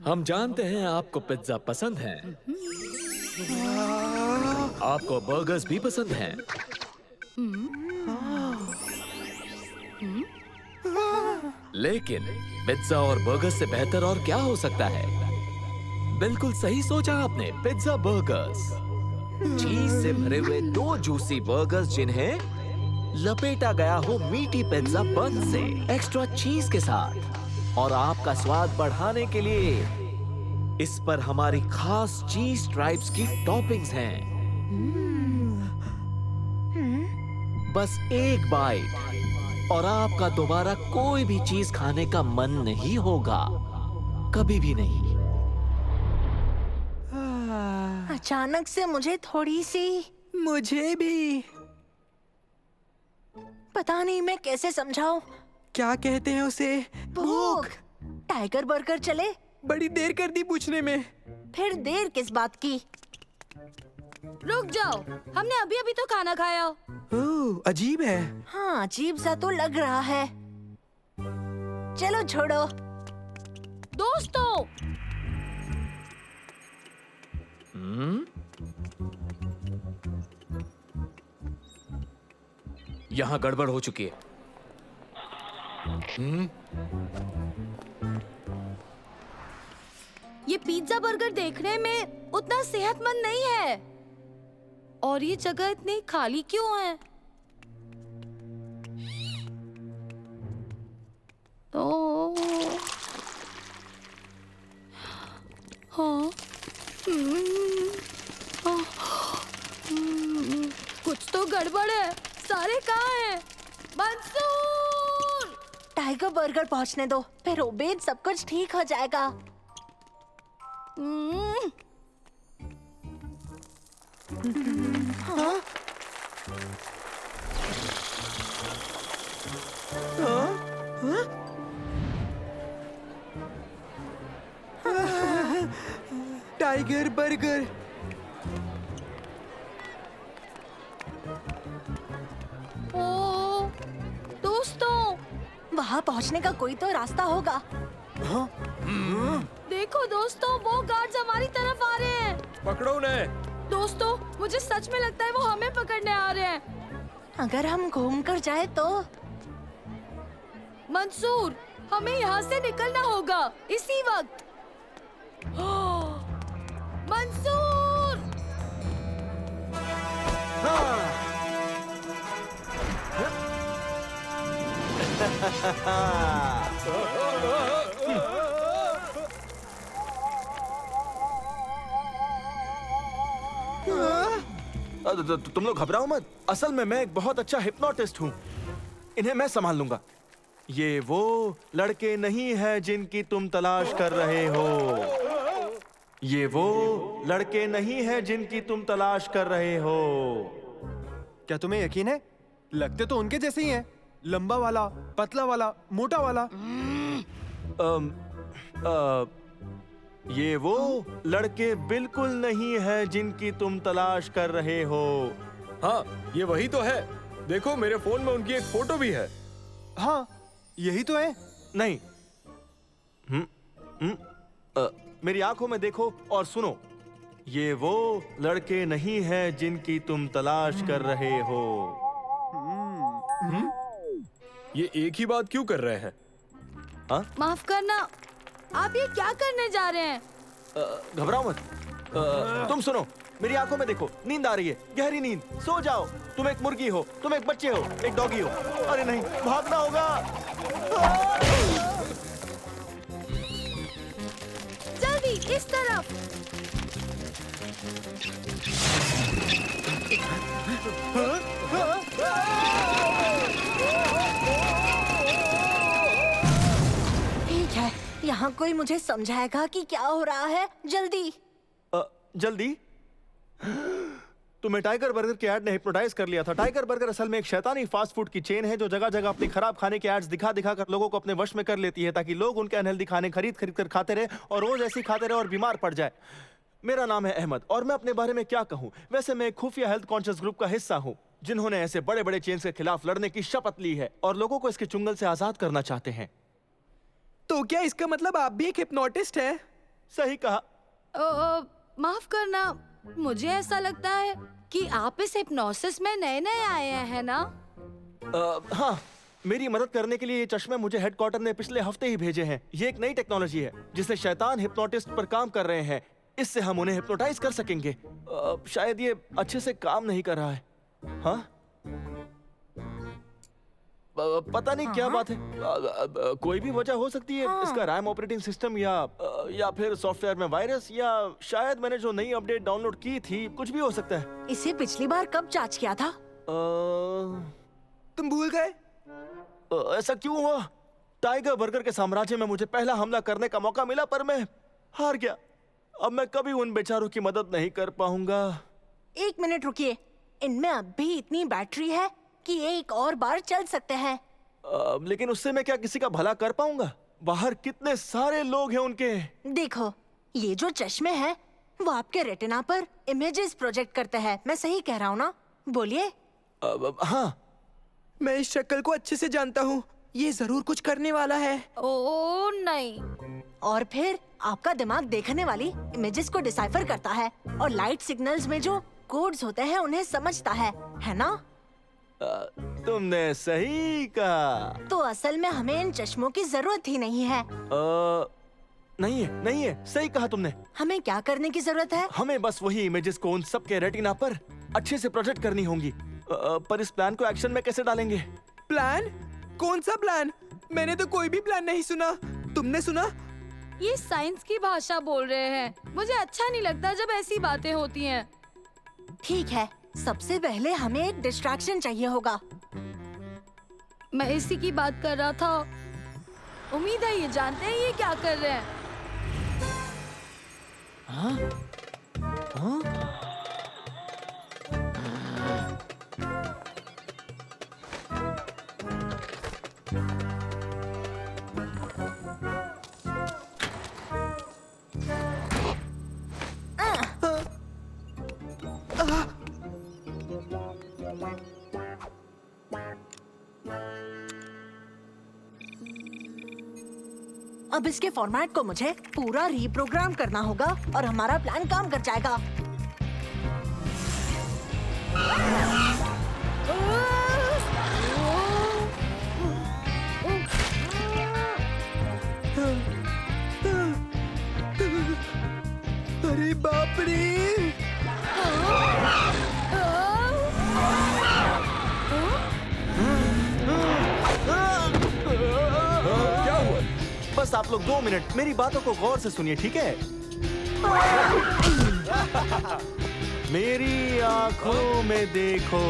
हम जानते हैं आपको पिज्जा पसंद है, आपको बर्गर्स भी पसंद हैं। लेकिन पिज्जा और बर्गर से बेहतर और क्या हो सकता है? बिल्कुल सही सोचा आपने, पिज्जा बर्गर्स। चीज से भरे हुए 2 जूसी बर्गर्स जिन्हें लपेटा गया हो मीठी पिज्जा बन से एक्स्ट्रा चीज के साथ, और आपका स्वाद बढ़ाने के लिए इस पर हमारी खास चीज स्ट्राइप्स की टॉपिंग्स हैं। बस एक बाइट और आपका दोबारा कोई भी चीज खाने का मन नहीं होगा, कभी भी नहीं। अचानक से मुझे थोड़ी सी, मुझे भी। पता नहीं मैं कैसे समझाऊं। क्या कहते हैं उसे? भूख। टाइगर बर्गर चले? बड़ी देर कर दी पूछने में। फिर देर किस बात की? रुक जाओ, हमने अभी अभी तो खाना खाया। ओह, अजीब है। हाँ, अजीब सा तो लग रहा है। चलो छोड़ो। दोस्तों, यहाँ गड़बड़ हो चुकी है। ये पिज्जा बर्गर देखने में उतना सेहतमंद नहीं है, और ये जगह इतनी खाली क्यों है? तो हाँ, कुछ तो गड़बड़ है। सारे कहाँ हैं? मंसूर! टाइगर बर्गर पहुंचने दो, फिर ओबेद सब कुछ ठीक हो जाएगा। हाँ? Tiger burger. ओ, दोस्तों, वहाँ पहुँचने का कोई तो रास्ता होगा। देखो दोस्तों, वो गार्ड्स हमारी तरफ आ रहे हैं। पकड़ो उन्हें। दोस्तों, मुझे सच में लगता है वो हमें पकड़ने आ रहे हैं। अगर हम घूम कर जाए तो? मंसूर, हमें यहाँ से निकलना होगा इसी वक्त। मंसूर! तुम लोग घबराओ मत। असल में मैं एक बहुत अच्छा हिप्नोटिस्ट हूँ। इन्हें मैं संभाल लूंगा। ये वो लड़के नहीं हैं जिनकी तुम तलाश कर रहे हो। ये वो लड़के नहीं हैं जिनकी तुम तलाश कर रहे हो। क्या तुम्हें यकीन है? लगते तो उनके जैसे ही हैं। लंबा वाला, पतला वाला, मोटा वाला। ये वो लड़के बिल्कुल नहीं हैं जिनकी तुम तलाश कर रहे हो। हाँ, ये वही तो है। देखो, मेरे फोन में उनकी एक फोटो भी है। हाँ, यही तो है। नहीं। मेरी आंखों में देखो और सुनो। ये वो लड़के नहीं हैं जिनकी तुम तलाश कर रहे हो। ये एक ही बात क्यों कर रहे हैं? माफ करना, आप ये क्या करने जा रहे हैं? घबराओ मत। तुम सुनो, मेरी आंखों में देखो। नींद आ रही है, गहरी नींद। सो जाओ। तुम एक मुर्गी हो, तुम एक बच्चे हो, एक डॉगी हो। अरे नहीं, भागना होगा। जल्दी इस तरफ। ठीक है, यहाँ कोई मुझे समझाएगा कि क्या हो रहा है। जल्दी। जल्दी। तुम्हें टाइगर बर्गर के ऐड ने हिप्नोटाइज कर लिया था। टाइगर बर्गर असल में एक शैतानी फास्ट फूड की चेन है जो जगह जगह अपनी खराब खाने के एड्स दिखा दिखा कर लोगों को अपने वश में कर लेती है ताकि लोग उनके अनहेल्दी खाने खरीद खरीद कर खाते रहे और रोज ऐसी खाते रहे और बीमार पड़ जाए। मेरा नाम है अहमद और मैं अपने बारे में क्या कहूँ। वैसे मैं एक खुफिया हेल्थ कॉन्शियस ग्रुप का हिस्सा हूँ जिन्होंने ऐसे बड़े बड़े चेन्स के खिलाफ लड़ने की शपथ ली है और लोगों को इसके चुंगल से आजाद करना चाहते हैं। तो क्या इसका मतलब आप भी एक हिप्नोटिस्ट हैं? सही कहा। माफ करना, मुझे ऐसा लगता है कि आप इस हिप्नोसिस में नए नए आए हैं ना? हाँ, मेरी मदद करने के लिए ये चश्मे मुझे हेडक्वार्टर ने पिछले हफ्ते ही भेजे हैं। ये एक नई टेक्नोलॉजी है जिसे शैतान हिप्नोटिस्ट पर काम कर रहे हैं। इससे हम उन्हें हिप्नोटाइज कर सकेंगे। शायद ये अच्छे से काम नहीं कर रहा है। हाँ? पता नहीं क्या बात है। कोई भी वजह हो सकती है। इसका रैम ऑपरेटिंग सिस्टम या फिर सॉफ्टवेयर में वायरस या शायद मैंने जो नई अपडेट डाउनलोड की थी, कुछ भी हो सकता है। इसे पिछली बार कब जांच किया था? तुम भूल गए? ऐसा क्यों हुआ? टाइगर बर्गर के साम्राज्य में मुझे पहला हमला करने का मौका मिला पर मैं हार गया। अब मैं कभी उन बेचारों की मदद नहीं कर पाऊंगा। 1 मिनट रुकिए, इनमें अब भी इतनी बैटरी है कि ये एक और बार चल सकते हैं। लेकिन उससे मैं क्या किसी का भला कर पाऊंगा? बाहर कितने सारे लोग हैं उनके। देखो, ये जो चश्मे हैं वो आपके रेटिना पर इमेजेस प्रोजेक्ट करते हैं। मैं सही कह रहा हूँ ना? बोलिए। हाँ, मैं इस शक्ल को अच्छे से जानता हूँ। ये जरूर कुछ करने वाला है। ओ नहीं। और फिर आपका दिमाग देखने वाली इमेजेस को डिसाइफर करता है और लाइट सिग्नल्स में जो कोड्स होते हैं उन्हें समझता है ना? तुमने सही कहा। तो असल में हमें इन चश्मों की जरूरत ही नहीं है। नहीं है, सही कहा तुमने। हमें क्या करने की जरूरत है? हमें बस वही इमेजेस को उन सब के रेटिना पर अच्छे से प्रोजेक्ट करनी होंगी। पर इस प्लान को एक्शन में कैसे डालेंगे? प्लान? कौन सा प्लान? मैंने तो कोई भी प्लान नहीं सुना। तुमने सुना? ये साइंस की भाषा बोल रहे हैं। मुझे अच्छा नहीं लगता जब ऐसी बातें होती हैं। ठीक है, सबसे पहले हमें एक डिस्ट्रैक्शन चाहिए होगा। मैं इसी की बात कर रहा था। उम्मीद है ये जानते हैं ये क्या कर रहे हैं। अब इसके फॉर्मेट को मुझे पूरा रीप्रोग्राम करना होगा और हमारा प्लान काम कर जाएगा। अरे बाप रे! क्या हुआ? बस आप लोग 2 मिनट मेरी बातों को गौर से सुनिए, ठीक है? मेरी आंखों में देखो।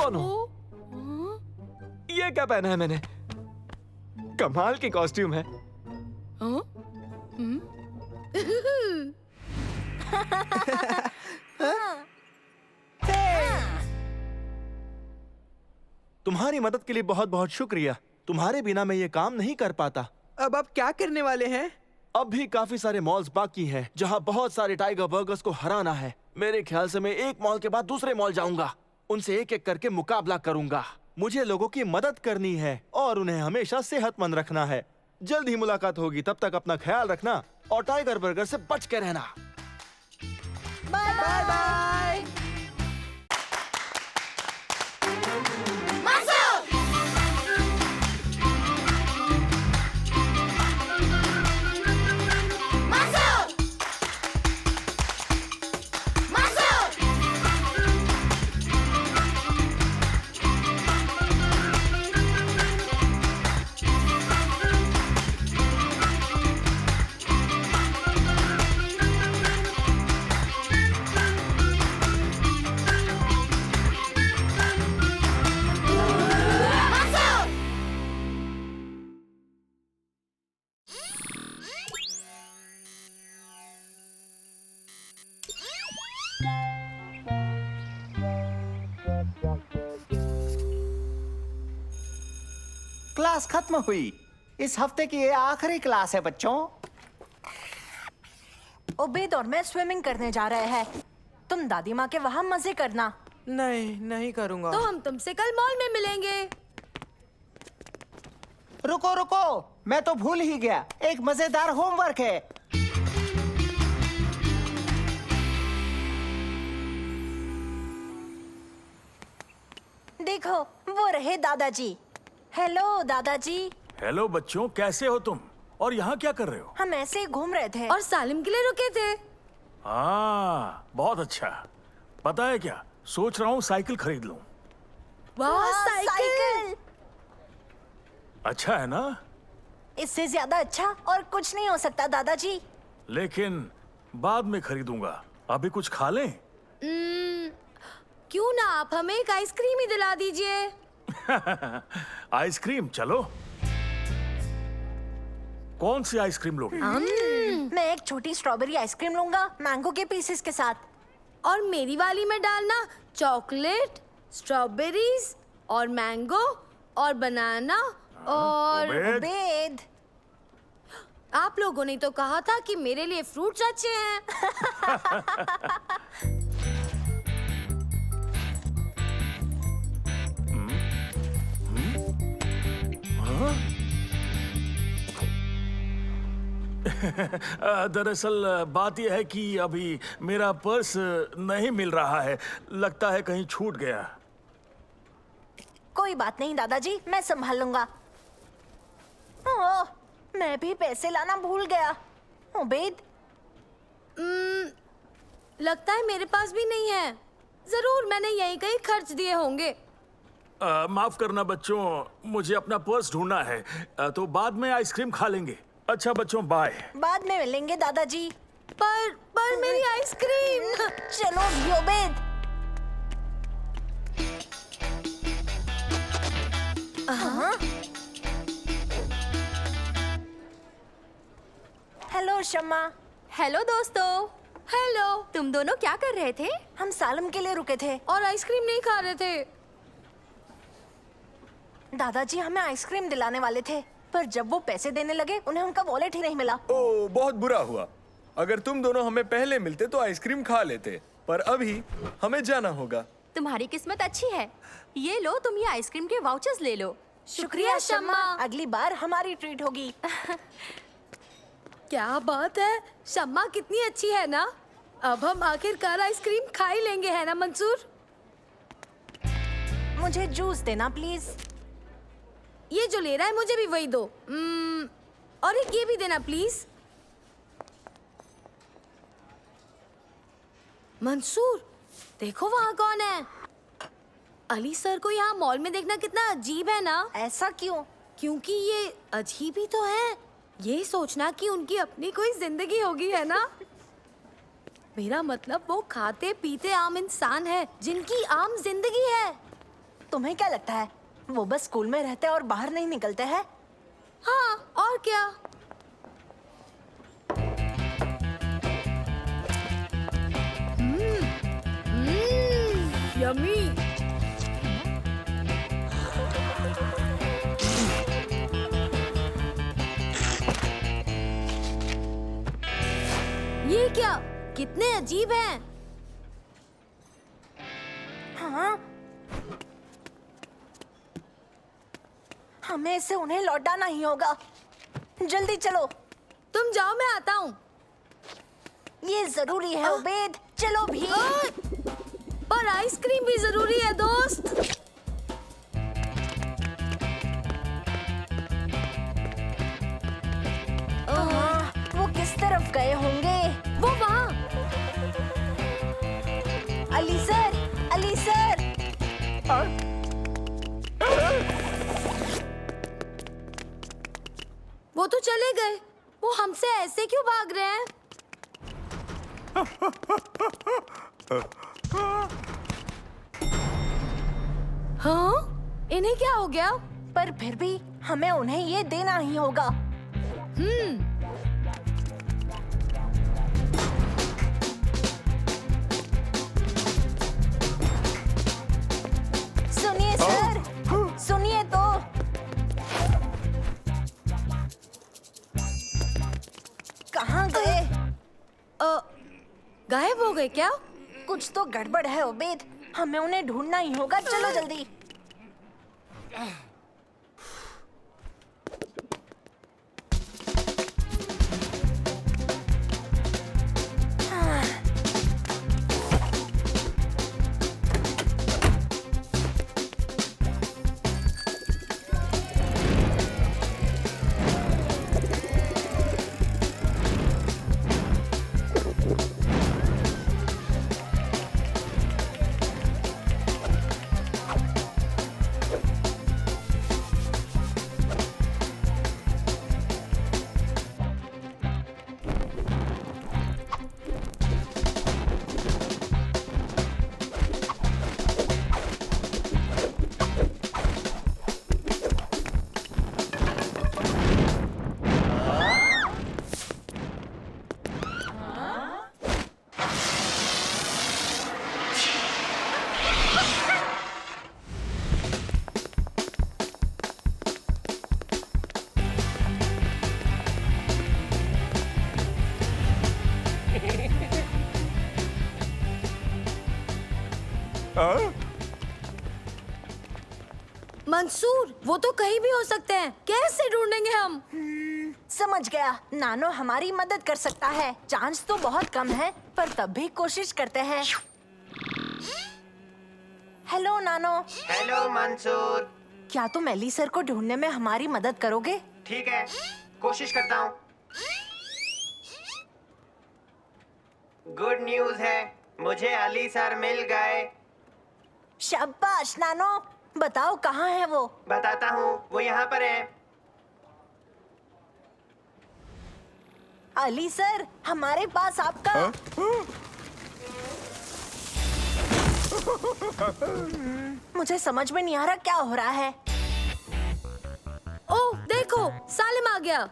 ओह नो, ये क्या पहना है मैंने? कमाल की कॉस्ट्यूम है। तुम्हारी मदद के लिए बहुत बहुत शुक्रिया। तुम्हारे बिना मैं ये काम नहीं कर पाता। अब आप क्या करने वाले हैं? अब भी काफी सारे मॉल्स बाकी हैं जहां बहुत सारे टाइगर बर्गर्स को हराना है। मेरे ख्याल से मैं एक मॉल के बाद दूसरे मॉल जाऊंगा, उनसे एक एक करके मुकाबला करूंगा। मुझे लोगों की मदद करनी है और उन्हें हमेशा सेहतमंद रखना है। जल्द ही मुलाकात होगी, तब तक अपना ख्याल रखना और टाइगर बर्गर से बच के रहना। Bye bye. क्लास खत्म हुई। इस हफ्ते की ये आखिरी क्लास है बच्चों। उबैद और मैं स्विमिंग करने जा रहे हैं। तुम दादी माँ के वहाँ मजे करना। नहीं, नहीं करूँगा। तो हम तुमसे कल मॉल में मिलेंगे। रुको रुको, मैं तो भूल ही गया, एक मजेदार होमवर्क है। देखो, वो रहे दादाजी। हेलो दादाजी। हेलो बच्चों, कैसे हो तुम? और यहाँ क्या कर रहे हो? हम ऐसे ही घूम रहे थे। और सालिम के लिए रुके थे। हाँ, बहुत अच्छा। पता है क्या, सोच रहा हूँ साइकिल खरीद लूं। वाह, साइकिल। अच्छा है ना? इससे ज्यादा अच्छा और कुछ नहीं हो सकता दादाजी। लेकिन बाद में खरीदूंगा, अभी कुछ खा लें? क्यों ना आप हमें एक आइसक्रीम ही दिला दीजिए। आइसक्रीम, चलो। कौन सी आइसक्रीम लोगे? मैं एक छोटी स्ट्रॉबेरी आइसक्रीम लूंगा, मैंगो के पीसेस के साथ। और मेरी वाली में डालना चॉकलेट, स्ट्रॉबेरीज और मैंगो और बनाना और उबैद, उबैद। आप लोगों ने तो कहा था कि मेरे लिए फ्रूट्स अच्छे हैं। दरअसल बात यह है कि अभी मेरा पर्स नहीं मिल रहा है, लगता है कहीं छूट गया। कोई बात नहीं दादाजी, मैं संभाल लूंगा। ओह, मैं भी पैसे लाना भूल गया। उबैद, लगता है मेरे पास भी नहीं है। जरूर मैंने यहीं कहीं खर्च दिए होंगे। माफ करना बच्चों, मुझे अपना पर्स ढूंढना है, तो बाद में आइसक्रीम खा लेंगे। अच्छा बच्चों, बाय। बाद में मिलेंगे दादाजी। पर मेरी आइसक्रीम। चलो भी उबैद। हेलो शम्मा। हेलो दोस्तों। हेलो। तुम दोनों क्या कर रहे थे? हम सालम के लिए रुके थे। और आइसक्रीम नहीं खा रहे थे। दादाजी हमें आइसक्रीम दिलाने वाले थे, पर जब वो पैसे देने लगे उन्हें उनका वॉलेट ही नहीं मिला। ओह, बहुत बुरा हुआ। अगर तुम दोनों हमें पहले मिलते तो आइसक्रीम खा लेते, पर अभी हमें जाना होगा। तुम्हारी किस्मत अच्छी है। ये लो, तुम ये आइसक्रीम के वाउचर्स ले लो। शुक्रिया शम्मा, अगली बार हमारी ट्रीट होगी। क्या बात है, शम्मा कितनी अच्छी है ना। अब हम आखिरकार आइसक्रीम खा ही लेंगे, है ना मंसूर? मुझे जूस देना प्लीज। ये जो ले रहा है मुझे भी वही दो। और एक ये भी देना प्लीज। मंसूर, देखो वहाँ कौन है। अली सर को यहाँ मॉल में देखना कितना अजीब है ना। ऐसा क्यों? क्योंकि ये अजीब ही तो है। ये सोचना कि उनकी अपनी कोई जिंदगी होगी, है ना। मेरा मतलब वो खाते पीते आम इंसान है जिनकी आम जिंदगी है। तुम्हें क्या लगता है वो बस स्कूल में रहते और बाहर नहीं निकलते हैं? हाँ, और क्या? यम्मी। ये क्या? कितने अजीब हैं। हाँ, हमें इसे उन्हें लौटाना ही होगा। जल्दी चलो। तुम जाओ, मैं आता हूँ। ये जरूरी है उबैद, चलो भी। पर आइसक्रीम भी जरूरी है दोस्त। वो किस तरफ गए होंगे? वो वहाँ। Ali sir, Ali sir. वो तो चले गए। वो हमसे ऐसे क्यों भाग रहे हैं? हाँ? इन्हें क्या हो गया? पर फिर भी हमें उन्हें ये देना ही होगा। सुनिए सर, सुनिए तो। कहाँ गए? गायब हो गए क्या? कुछ तो गड़बड़ है उबैद, हमें उन्हें ढूंढना ही होगा। चलो जल्दी। मंसूर, वो तो कहीं भी हो सकते हैं। कैसे ढूंढेंगे हम? समझ गया, नानो हमारी मदद कर सकता है। चांस तो बहुत कम है, पर तब भी कोशिश करते हैं। हेलो नानो। हेलो मंसूर। क्या तुम एली सर को ढूंढने में हमारी मदद करोगे? ठीक है, कोशिश करता हूँ। गुड न्यूज़ है, मुझे अली सर मिल गए। शाबाश नानो, बताओ कहाँ है वो? बताता हूँ, वो यहाँ पर है। अली सर, हमारे पास आपका मुझे समझ में नहीं आ रहा क्या हो रहा है। ओह देखो, सालिम आ गया।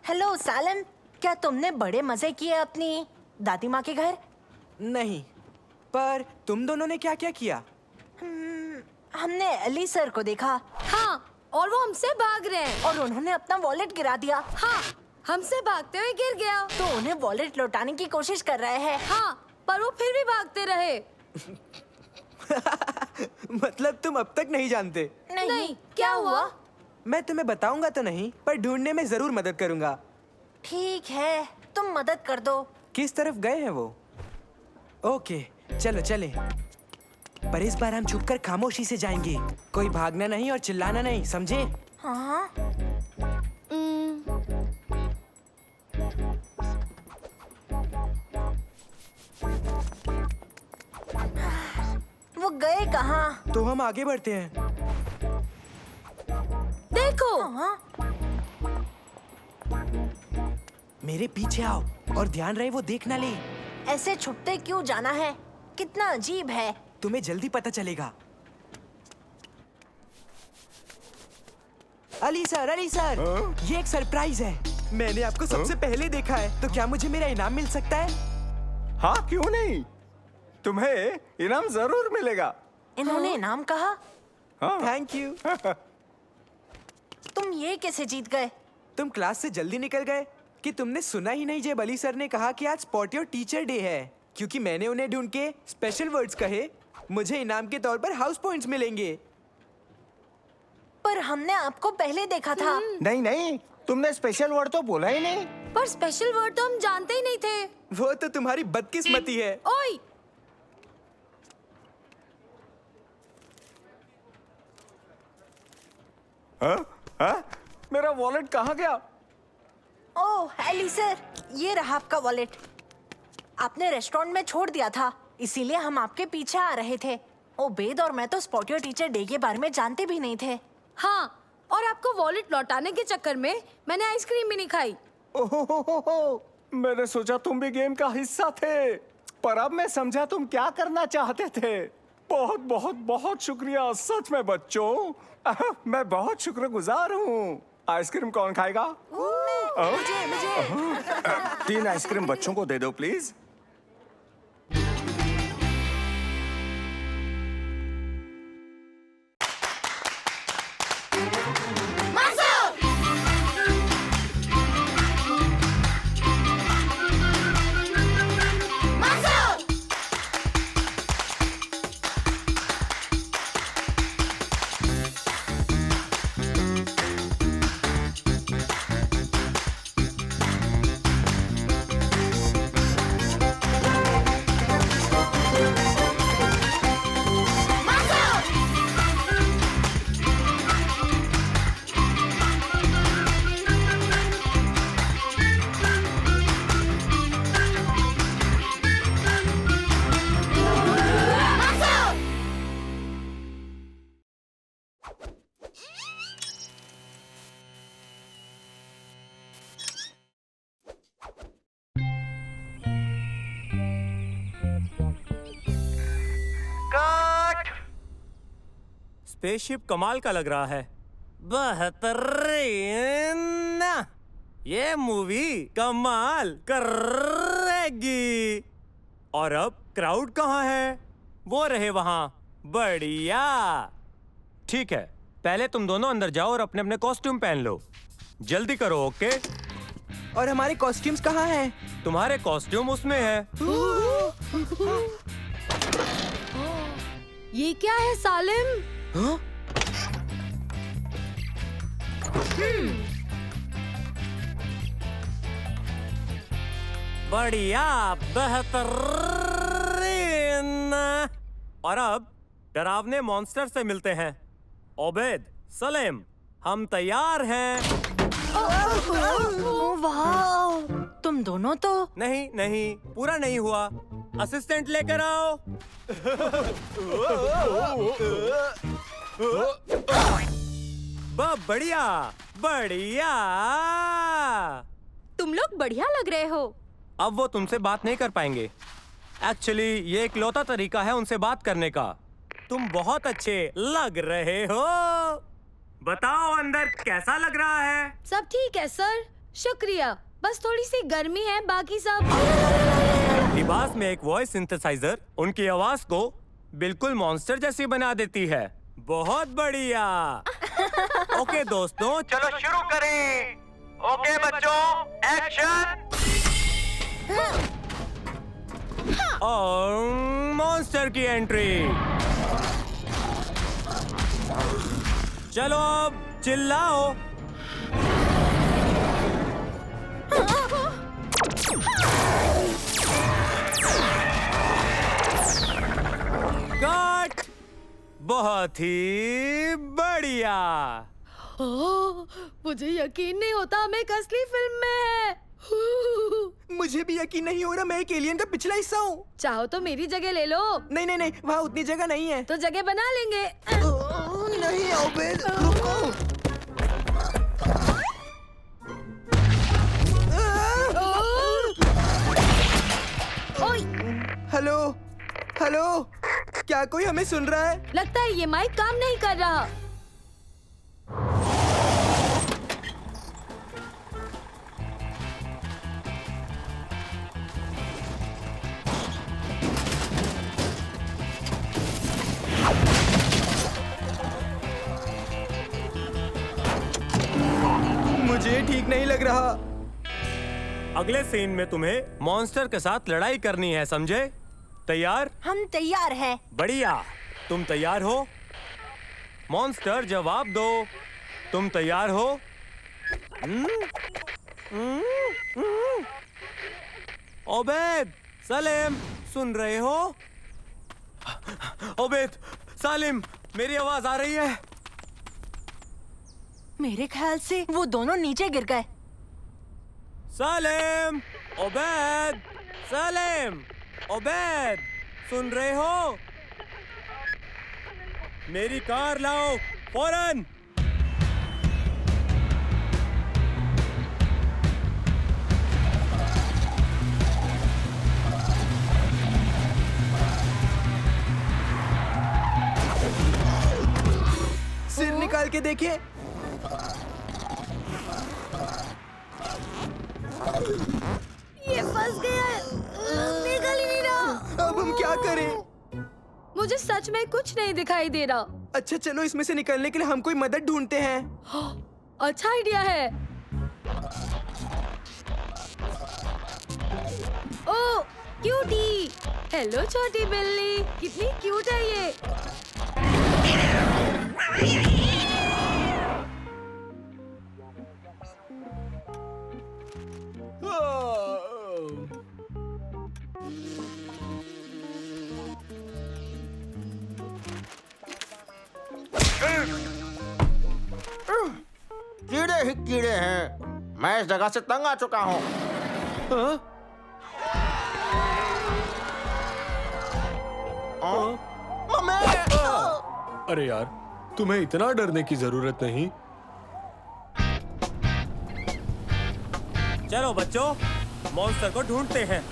हेलो सालिम, क्या तुमने बड़े मजे किए अपनी दादी माँ के घर? नहीं, पर तुम दोनों ने क्या क्या किया? हमने अली सर को देखा हाँ, और वो हमसे भाग रहे हैं। और उन्होंने अपना वॉलेट गिरा दिया। हाँ, हमसे भागते हुए गिर गया। तो उन्हें वॉलेट लौटाने की कोशिश कर रहे हैं। हाँ, पर वो फिर भी भागते रहे। मतलब तुम अब तक नहीं जानते? नहीं, क्या हुआ? मैं तुम्हें बताऊंगा तो नहीं, पर ढूंढने में जरूर मदद करूंगा। ठीक है, तुम मदद कर दो। किस तरफ गए हैं वो? ओके, चलो चले। पर इस बार हम छुपकर खामोशी से जाएंगे। कोई भागना नहीं और चिल्लाना नहीं, समझे? हाँ, वो गए कहाँ? तो हम आगे बढ़ते हैं। देखो, हाँ, मेरे पीछे आओ और ध्यान रहे वो देख ना ले। ऐसे छुपते क्यों जाना है? कितना अजीब है। तुम्हें जल्दी पता चलेगा। अली सर, ये एक सरप्राइज है। मैंने आपको सबसे पहले देखा है, तो क्या मुझे मेरा इनाम मिल सकता है? हाँ, क्यों नहीं? तुम्हें इनाम जरूर मिलेगा। इन्होंने इनाम कहा? Thank you. तुम ये कैसे जीत गए? तुम क्लास से जल्दी निकल गए कि तुमने सुना ही नहीं जब अली सर ने कहा कि आज स्पॉट योर टीचर डे है। क्योंकि मैंने उन्हें ढूंढ के स्पेशल वर्ड्स कहे, मुझे इनाम के तौर पर हाउस पॉइंट्स मिलेंगे। पर हमने आपको पहले देखा था। नहीं, तुमने स्पेशल वर्ड तो बोला ही नहीं। पर स्पेशल वर्ड तो हम जानते ही नहीं थे। वो तो तुम्हारी बदकिस्मती है। ओए, मेरा वॉलेट कहाँ गया? ओह एली सर, ये रहा आपका वॉलेट। आपने रेस्टोरेंट में छोड़ दिया था, इसीलिए हम आपके पीछे आ रहे थे। ओबेद और मैं तो स्पॉट योर टीचर डे के बारे में जानते भी नहीं थे। हाँ, और आपको वॉलेट लौटाने के चक्कर में मैंने आइसक्रीम भी नहीं खाई। ओहो, मैंने सोचा तुम भी गेम का हिस्सा थे, पर अब मैं समझा तुम क्या करना चाहते थे। बहुत बहुत बहुत शुक्रिया, सच में बच्चों। मैं बहुत शुक्रगुजार हूँ। आइसक्रीम कौन खाएगा? मुझे 3 आइसक्रीम बच्चों को दे दो प्लीज। स्पेसशिप कमाल का लग रहा है। बेहतरीन। ये मूवी कमाल करेगी। और अब क्राउड कहाँ है? वो रहे वहाँ। बढ़िया। ठीक है, पहले तुम दोनों अंदर जाओ और अपने अपने कॉस्ट्यूम पहन लो। जल्दी करो, ओके? और हमारे कॉस्ट्यूम्स कहाँ हैं? तुम्हारे कॉस्ट्यूम उसमें है। ये क्या है सालिम? हाँ? बढ़िया, बेहतरीन। और अब डरावने मॉन्स्टर से मिलते हैं। ओबेद, सलेम, हम तैयार हैं। वाह, तुम दोनों तो। नहीं नहीं, पूरा नहीं हुआ। असिस्टेंट लेकर आओ। बढ़िया बढ़िया। तुम लोग बढ़िया लग रहे हो। अब वो तुमसे बात नहीं कर पाएंगे। एक्चुअली ये इकलौता तरीका है उनसे बात करने का। तुम बहुत अच्छे लग रहे हो। बताओ अंदर कैसा लग रहा है? सब ठीक है सर, शुक्रिया। बस थोड़ी सी गर्मी है, बाकी सब। लिबास में एक वॉइस सिंथेसाइजर उनकी आवाज को बिल्कुल मॉन्स्टर जैसी बना देती है। बहुत बढ़िया। ओके दोस्तों, चलो शुरू करें। ओके बच्चों, एक्शन। और मॉन्स्टर की एंट्री। चलो अब चिल्लाओ। कट। बहुत ही बढ़िया। मुझे यकीन नहीं होता हम एक असली फिल्म में हैं। मुझे भी यकीन नहीं हो रहा, मैं एक एलियन का पिछला हिस्सा हूँ। चाहो तो मेरी जगह ले लो। नहीं नहीं नहीं, वहाँ उतनी जगह नहीं है। तो जगह बना लेंगे। नहीं ओबेद, रुको। हेलो हेलो, क्या कोई हमें सुन रहा है? लगता है ये माइक काम नहीं कर रहा। ठीक नहीं लग रहा। अगले सीन में तुम्हें मॉन्स्टर के साथ लड़ाई करनी है, समझे? तैयार? हम तैयार हैं। बढ़िया। तुम तैयार हो? मॉन्स्टर जवाब दो। तुम तैयार हो? ओबेद, सलीम, सुन रहे हो? ओबेद, सालिम, मेरी आवाज आ रही है? मेरे ख्याल से वो दोनों नीचे गिर गए। सालिम, ओबेद, सालिम, ओबेद, सुन रहे हो? मेरी कार लाओ फौरन। सिर निकाल के देखिए। ये फंस गया है, निकल ही नहीं रहा। अब हम क्या करें? मुझे सच में कुछ नहीं दिखाई दे रहा। अच्छा चलो, इसमें से निकलने के लिए हम कोई मदद ढूंढते हैं। अच्छा आइडिया है। ओ क्यूटी, हेलो छोटी बिल्ली, कितनी क्यूट है ये। कीड़े ही कीड़े हैं। मैं इस जगह से तंग आ चुका हूँ। अरे यार, तुम्हें इतना डरने की जरूरत नहीं। चलो बच्चों, मॉन्स्टर को ढूंढते हैं।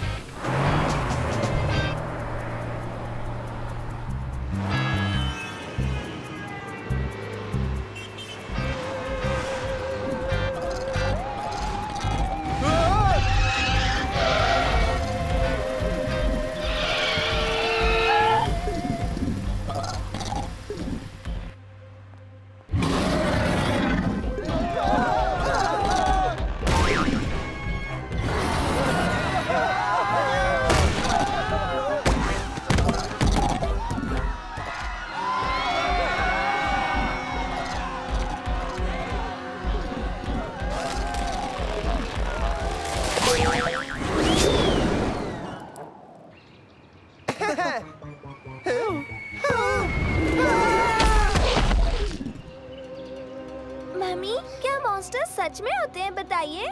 मम्मी, क्या मॉन्स्टर सच में होते हैं, बताइए?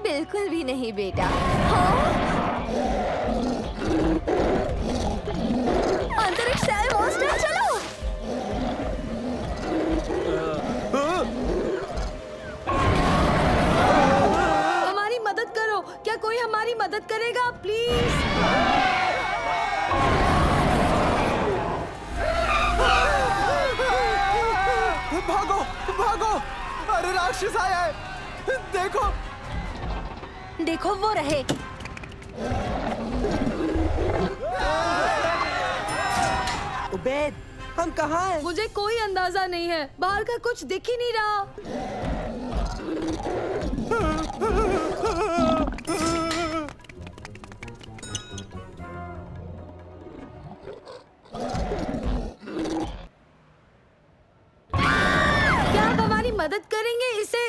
बिल्कुल भी नहीं बेटा। हाँ? अंतरिक्ष से आए मॉन्स्टर, चलो। हमारी मदद करो, क्या कोई हमारी मदद करेगा प्लीज? भागो भागो, अरे राक्षस आया है, देखो। देखो वो रहे। उबैद, हम कहाँ हैं? मुझे कोई अंदाजा नहीं है, बाहर का कुछ दिख ही नहीं रहा। क्या आप हमारी मदद करेंगे इसे?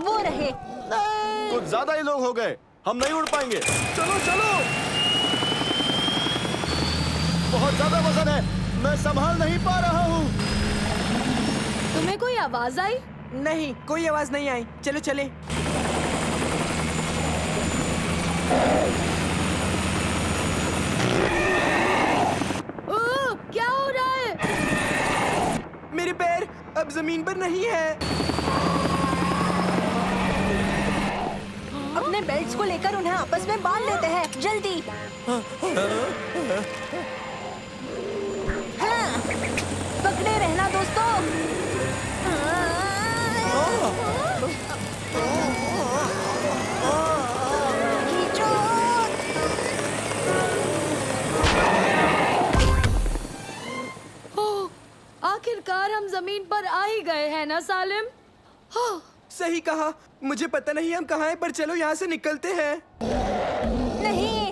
वो रहे। कुछ ज्यादा ही लोग हो गए, हम नहीं उड़ पाएंगे। चलो चलो, बहुत ज्यादा वजन है, मैं संभाल नहीं पा रहा हूँ। तुम्हें कोई आवाज आई? नहीं, कोई आवाज नहीं आई। चलो चले। ओह, क्या हो रहा है? मेरे पैर अब जमीन पर नहीं है। अपने बेल्ट्स को लेकर उन्हें आपस में बांध लेते हैं, जल्दी। हाँ, पकड़े रहना दोस्तों। खींचो। ओह, आखिरकार हम हम जमीन पर आ ही गए हैं ना सालिम? हाँ। सही कहा। मुझे पता नहीं हम कहाँ हैं, पर चलो यहाँ से निकलते हैं। नहीं,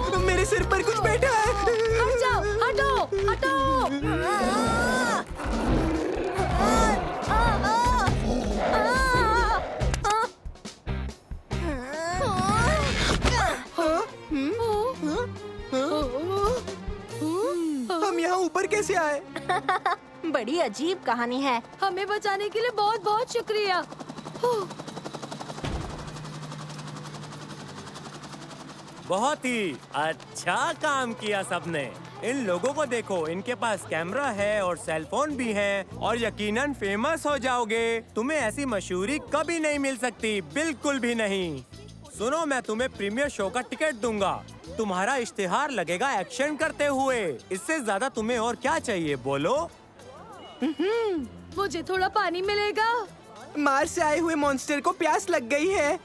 अब मेरे सिर पर कुछ बैठा है। हट जाओ, हटो, हटो। हम यहाँ ऊपर कैसे आए? बड़ी अजीब कहानी है। हमें बचाने के लिए बहुत बहुत शुक्रिया। बहुत ही अच्छा काम किया सबने। इन लोगों को देखो, इनके पास कैमरा है और सेल फोन भी है और यकीनन फेमस हो जाओगे। तुम्हें ऐसी मशहूरी कभी नहीं मिल सकती, बिल्कुल भी नहीं। सुनो, मैं तुम्हें प्रीमियर शो का टिकट दूंगा। तुम्हारा इश्तिहार लगेगा एक्शन करते हुए। इससे ज्यादा तुम्हें और क्या चाहिए, बोलो? मुझे थोड़ा पानी मिलेगा? मार्स से आए हुए मॉन्स्टर को प्यास लग गई है।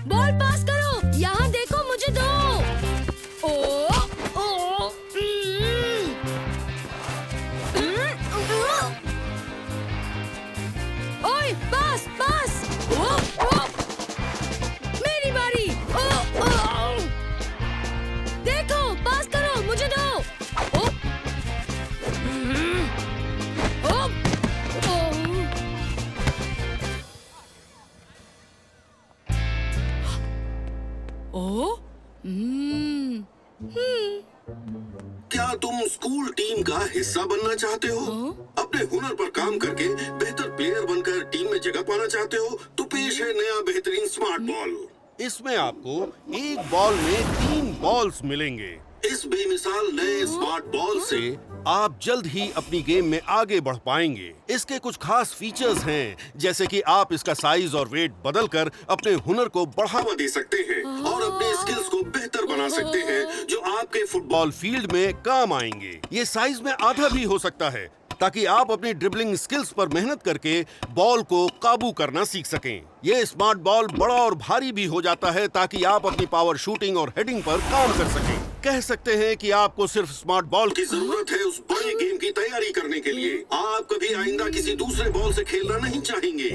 बॉल पास करो। यहाँ देखो, मुझे दो। ओ, ओ, ओए, पास, पास। ओ, ओ, मेरी बारी। ओ, ओ, देखो, पास करो, मुझे दो। ओ, ओ, ओ, ओ, क्या तुम स्कूल टीम का हिस्सा बनना चाहते हो? अपने हुनर पर काम करके बेहतर प्लेयर बनकर टीम में जगह पाना चाहते हो? तो पेश है नया बेहतरीन स्मार्ट बॉल। इसमें आपको एक बॉल में 3 बॉल्स मिलेंगे। इस बेमिसाल नए स्मार्ट बॉल से आप जल्द ही अपनी गेम में आगे बढ़ पाएंगे। इसके कुछ खास फीचर्स हैं, जैसे कि आप इसका साइज और वेट बदलकर अपने हुनर को बढ़ावा दे सकते हैं और अपने स्किल्स को बेहतर बना सकते हैं, जो आपके फुटबॉल फील्ड में काम आएंगे। ये साइज में आधा भी हो सकता है, ताकि आप अपनी ड्रिबलिंग स्किल्स पर मेहनत करके बॉल को काबू करना सीख सकें। ये स्मार्ट बॉल बड़ा और भारी भी हो जाता है, ताकि आप अपनी पावर शूटिंग और हेडिंग पर काम कर सकें। कह सकते हैं कि आपको सिर्फ स्मार्ट बॉल की जरूरत है उस बड़े गेम की तैयारी करने के लिए। आप कभी आइंदा किसी दूसरे बॉल से खेलना नहीं चाहेंगे।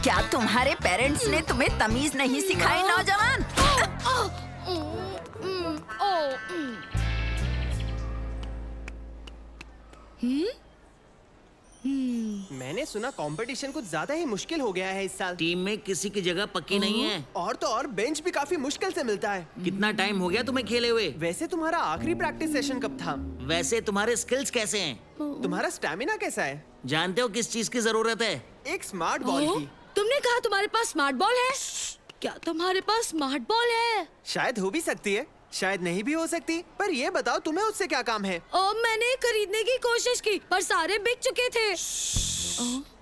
क्या तुम्हारे पेरेंट्स ने तुम्हें तमीज नहीं सिखाई, नौजवान? मैंने सुना कंपटीशन कुछ ज्यादा ही मुश्किल हो गया है इस साल। टीम में किसी की जगह पक्की नहीं है। और तो और बेंच भी काफी मुश्किल से मिलता है। कितना टाइम हो गया तुम्हें खेले हुए? वैसे तुम्हारा आखिरी प्रैक्टिस सेशन कब था? वैसे तुम्हारे स्किल्स कैसे हैं? तुम्हारा स्टैमिना कैसा है? जानते हो किस चीज की जरूरत है? एक स्मार्ट बॉल की। तुमने कहा तुम्हारे पास स्मार्ट बॉल है? क्या तुम्हारे पास स्मार्ट बॉल है? शायद हो भी सकती है, शायद नहीं भी हो सकती। पर ये बताओ, तुम्हें उससे क्या काम है? मैंने खरीदने की कोशिश की, पर सारे बिक चुके थे।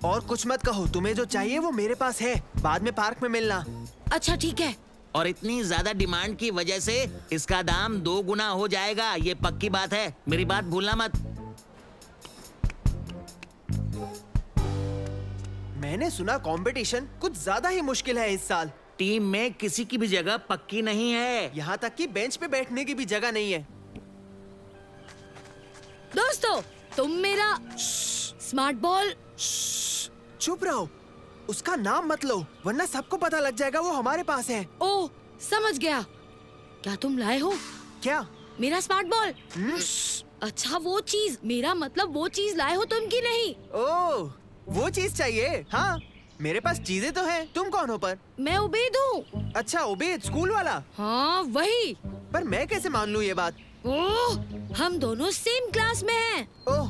और कुछ मत कहो, तुम्हें जो चाहिए वो मेरे पास है। बाद में पार्क में मिलना। अच्छा ठीक है। और इतनी ज्यादा डिमांड की वजह से इसका दाम 2 गुना हो जाएगा। ये पक्की बात है, मेरी बात भूलना मत। मैंने सुना कंपटीशन कुछ ज्यादा ही मुश्किल है इस साल। टीम में किसी की भी जगह पक्की नहीं है। यहाँ तक कि बेंच पे बैठने की भी जगह नहीं है। दोस्तों, तुम मेरा स्मार्ट बॉल। चुप रहो, उसका नाम मत लो, वरना सबको पता लग जाएगा वो हमारे पास है। ओह, समझ गया। क्या तुम लाए हो? क्या? मेरा स्मार्ट बॉल। अच्छा, वो चीज, मेरा मतलब वो चीज लाए हो तुम की नहीं? ओह, वो चीज चाहिए? हाँ, मेरे पास चीजें तो हैं। तुम कौन हो पर? मैं उबैद हूँ। अच्छा, उबैद, स्कूल वाला? हाँ, वही। पर मैं कैसे मान लूँ ये बात? ओह, हम दोनों सेम क्लास में हैं। ओह,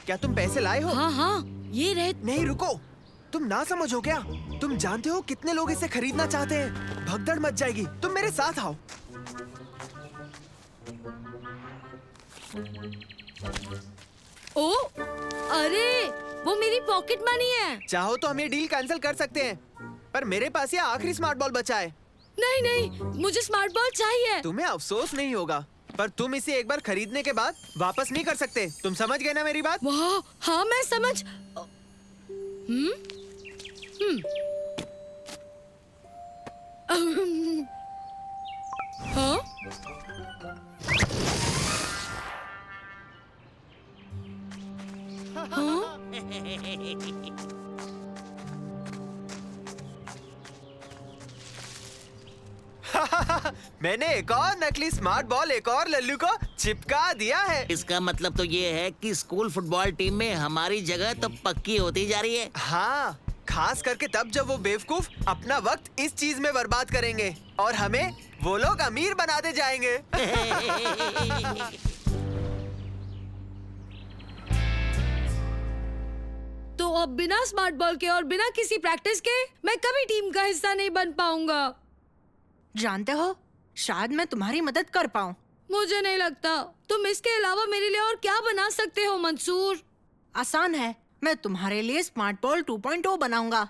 क्या तुम पैसे लाए हो? हाँ हाँ, ये रहे। नहीं, रुको, तुम ना समझो क्या? तुम जानते हो कितने लोग इसे खरीदना चाहते हैं? भगदड़ मच जाएगी, तुम मेरे साथ आओ। ओह, अरे, वो मेरी पॉकेट मनी है। चाहो तो हम ये डील कैंसिल कर सकते हैं, पर मेरे पास ये आखिरी स्मार्ट बॉल बचा है। नहीं नहीं, मुझे स्मार्ट बॉल चाहिए। तुम्हें अफसोस नहीं होगा, पर तुम इसे एक बार खरीदने के बाद वापस नहीं कर सकते। तुम समझ गए ना मेरी बात? वाह, हाँ मैं समझ। हाँ? मैंने एक और नकली स्मार्ट बॉल एक और लल्लू को चिपका दिया है। इसका मतलब तो ये है कि स्कूल फुटबॉल टीम में हमारी जगह तो पक्की होती जा रही है। हाँ, खास करके तब जब वो बेवकूफ अपना वक्त इस चीज में बर्बाद करेंगे और हमें वो लोग अमीर बनाते जाएंगे। तो अब बिना स्मार्ट बॉल के और बिना किसी प्रैक्टिस के मैं कभी टीम का हिस्सा नहीं बन पाऊंगा। जानते हो, शायद मैं तुम्हारी मदद कर पाऊं। मुझे नहीं लगता। तुम इसके अलावा मेरे लिए और क्या बना सकते हो मंसूर? आसान है, मैं तुम्हारे लिए स्मार्ट बॉल 2.0 बनाऊंगा।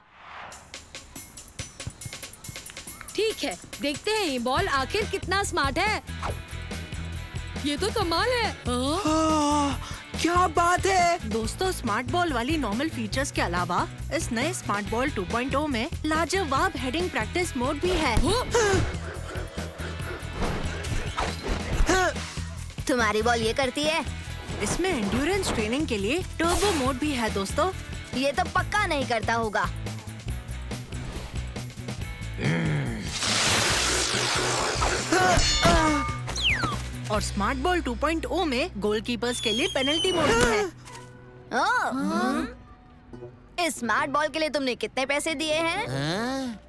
ठीक है, देखते हैं ये बॉल आखिर कितना स्मार्ट है। ये तो कमाल है। क्या बात है दोस्तों, स्मार्ट बॉल वाली नॉर्मल फीचर्स के अलावा इस नए स्मार्ट बॉल 2.0 में लाजवाब हेडिंग प्रैक्टिस मोड भी है। तुम्हारी बॉल ये करती है? इसमें एंड्योरेंस ट्रेनिंग के लिए टर्बो मोड भी है दोस्तों। ये तो पक्का नहीं करता होगा। और स्मार्ट बॉल 2.0 में गोलकीपर्स के लिए पेनल्टी मोड भी है। इस स्मार्ट बॉल के लिए तुमने कितने पैसे दिए हैं?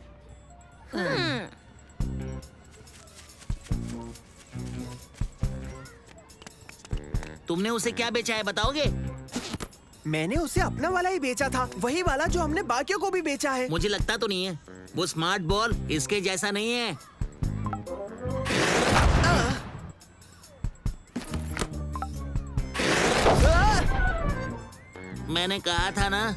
तुमने उसे क्या बेचा है बताओगे? मैंने उसे अपना वाला ही बेचा था, वही वाला जो हमने बाकियों को भी बेचा है। मुझे लगता तो नहीं है। वो स्मार्ट बॉल इसके जैसा नहीं है। मैंने कहा था ना।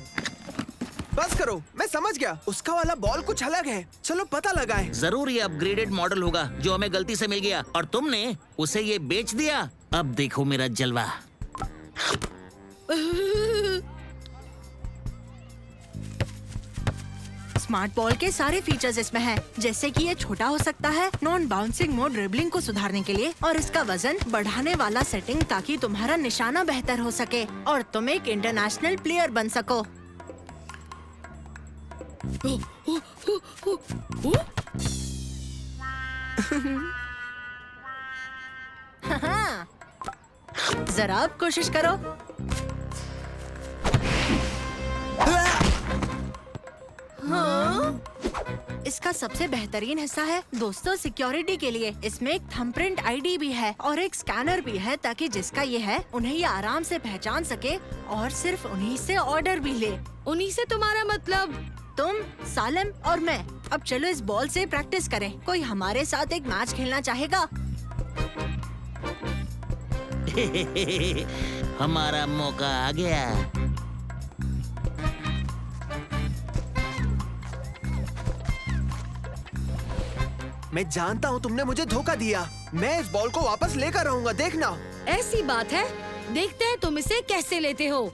बस करो, मैं समझ गया। उसका वाला बॉल कुछ अलग है। चलो पता लगाएं। जरूर ये अपग्रेडेड मॉडल होगा जो हमें गलती से मिल गया और तुमने उसे ये बेच दिया। अब देखो मेरा जलवा। स्मार्ट बॉल के सारे फीचर्स इसमें हैं, जैसे कि ये छोटा हो सकता है, नॉन बाउंसिंग मोड ड्रिबलिंग को सुधारने के लिए, और इसका वजन बढ़ाने वाला सेटिंग ताकि तुम्हारा निशाना बेहतर हो सके और तुम एक इंटरनेशनल प्लेयर बन सको। जरा अब कोशिश करो। इसका सबसे बेहतरीन हिस्सा है दोस्तों सिक्योरिटी के लिए। इसमें एक थंबप्रिंट आईडी भी है और एक स्कैनर भी है ताकि जिसका ये है उन्हें ये आराम से पहचान सके और सिर्फ उन्हीं से ऑर्डर भी ले। उन्हीं से तुम्हारा मतलब? तुम, सालिम और मैं। अब चलो इस बॉल से प्रैक्टिस करें। कोई हमारे साथ एक मैच खेलना चाहेगा? हमारा मौका आ गया। मैं जानता हूँ तुमने मुझे धोखा दिया। मैं इस बॉल को वापस लेकर आऊंगा, देखना। ऐसी बात है, देखते हैं तुम इसे कैसे लेते हो।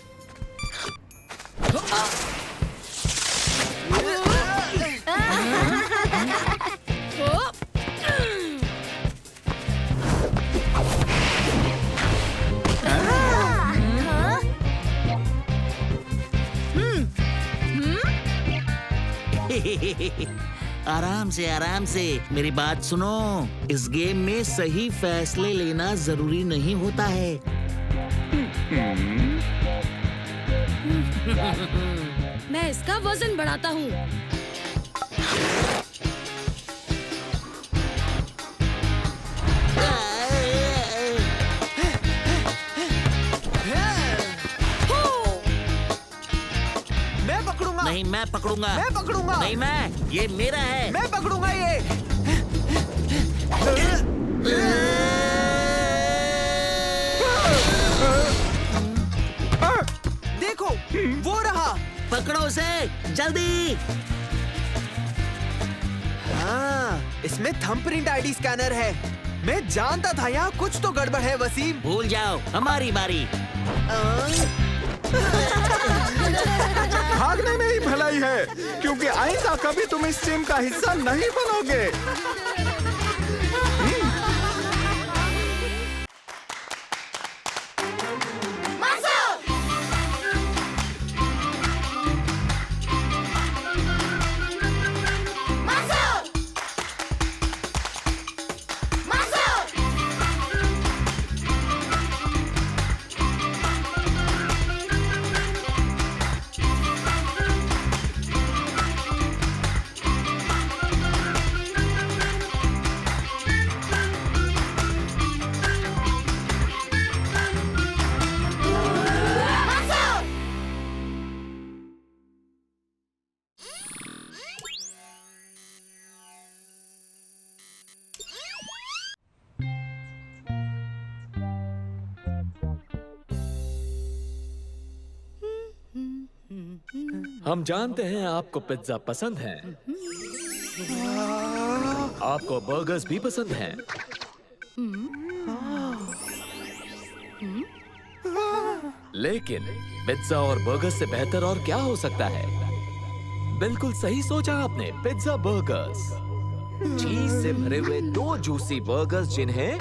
आराम से मेरी बात सुनो। इस गेम में सही फैसले लेना जरूरी नहीं होता है। मैं इसका वजन बढ़ाता हूँ। मैं पकड़ूंगा। नहीं, मैं पकड़ूंगा। मैं पकड़ूंगा। नहीं, मैं, ये मेरा है। मैं पकड़ूंगा ये। देखो, वो रहा। पकड़ो उसे, जल्दी। हाँ, इसमें थंबप्रिंट आईडी स्कैनर है। मैं जानता था यहाँ कुछ तो गड़बड़ है वसीम। भूल जाओ, हमारी बारी। भागने में ही भलाई है, क्योंकि आइंदा कभी तुम इस टीम का हिस्सा नहीं बनोगे। हम जानते हैं आपको पिज्जा पसंद है, आपको बर्गर्स भी पसंद हैं। लेकिन पिज्जा और बर्गर्स से बेहतर और क्या हो सकता है? बिल्कुल सही सोचा आपने, पिज्जा बर्गर्स। चीज से भरे हुए 2 जूसी बर्गर्स जिन्हें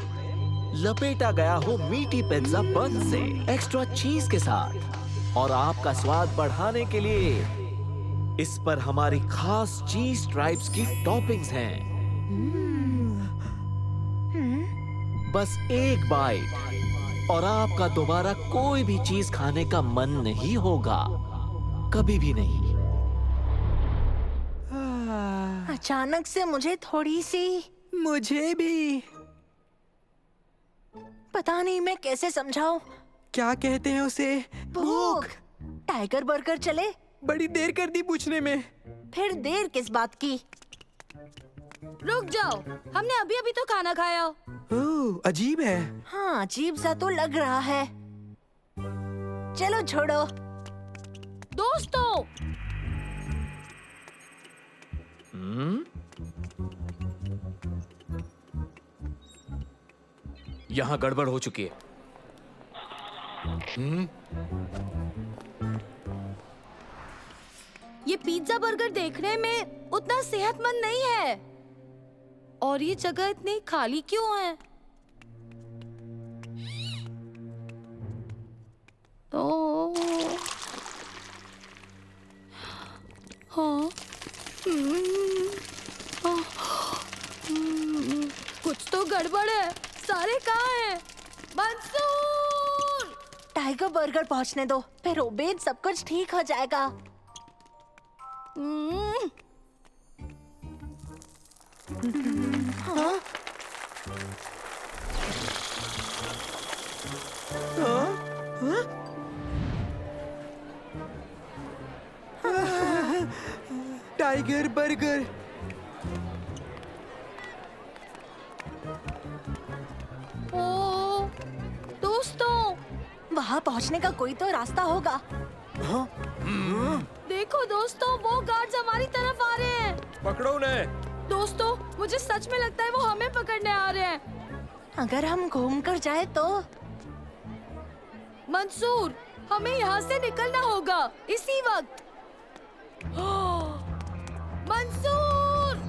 लपेटा गया हो मीठी पिज्जा बन से एक्स्ट्रा चीज के साथ। और आपका स्वाद बढ़ाने के लिए इस पर हमारी खास चीज स्ट्राइप्स की टॉपिंग्स हैं। बस एक बाइट और आपका दोबारा कोई भी चीज खाने का मन नहीं होगा, कभी भी नहीं। अचानक से मुझे थोड़ी सी, मुझे भी। पता नहीं मैं कैसे समझाऊं। क्या कहते हैं उसे? भूख। टाइगर बर्गर चले? बड़ी देर कर दी पूछने में। फिर देर किस बात की? रुक जाओ, हमने अभी अभी तो खाना खाया। ओह, अजीब है। हाँ, अजीब सा तो लग रहा है। चलो छोड़ो। दोस्तों, यहाँ गड़बड़ हो चुकी है। ये पिज्जा बर्गर देखने में उतना सेहतमंद नहीं है। और ये जगह इतनी खाली क्यों है? तो हाँ, कुछ तो गड़बड़ है। सारे कहाँ हैं? मंसूर! टाइगर बर्गर पहुंचने दो, फिर ओबेद सब कुछ ठीक हो जाएगा। हाँ? Tiger burger. ओ, दोस्तों, वहाँ पहुँचने का कोई तो रास्ता होगा। देखो दोस्तों, वो गार्ड्स हमारी तरफ आ रहे हैं। पकड़ो उन्हें। दोस्तों, मुझे सच में लगता है वो हमें पकड़ने आ रहे हैं। अगर हम घूम कर जाए तो? मंसूर, हमें यहाँ से निकलना होगा इसी वक्त। मंसूर!